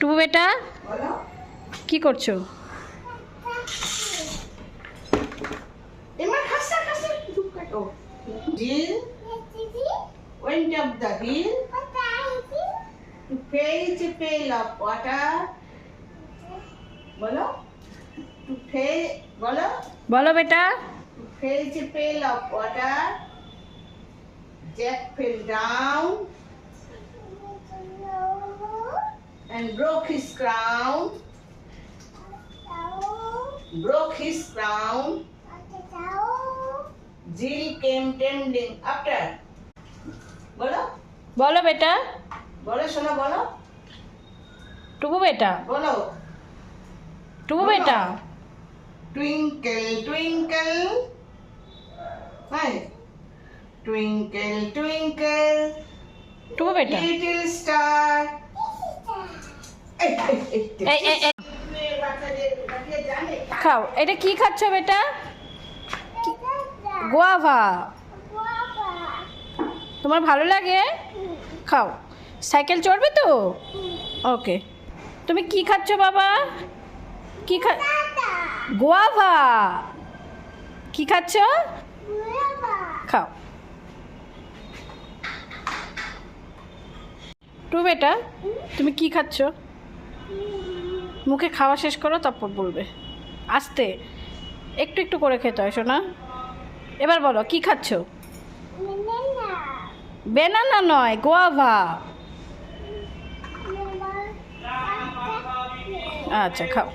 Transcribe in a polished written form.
টুবু বেটা কি করছো? Jill went up the hill to fetch a pail of water. বলো বলো বলো বেটা। to fetch a pail of water. Jack fell down and broke his crown. Jill came tumbling after. বলো বলো বেটা। বলো শোনো বলো টুবু বেটা। বলো টুবু বেটা। Twinkle twinkle, hi. Twinkle twinkle, টুবু বেটা। little star. এই খাও। এটা কি খাচ্ছ বেটা? গোয়াভা। তোমার ভালো লাগে? খাও। সাইকেল চড়বে তো? ওকে। তুমি কি খাচ্ছ বাবা? কি গোয়াভা। কি খাচ্ছ? খাও। টু বেটা তুমি কি খাচ্ছ? মুখে খাওয়া শেষ করো তারপর বলবে। আস্তে একটু একটু করে খেতে হয় শোনা। এবার বলো কি খাচ্ছ? বেনানা নয়, গোয়াভা। আচ্ছা খাও।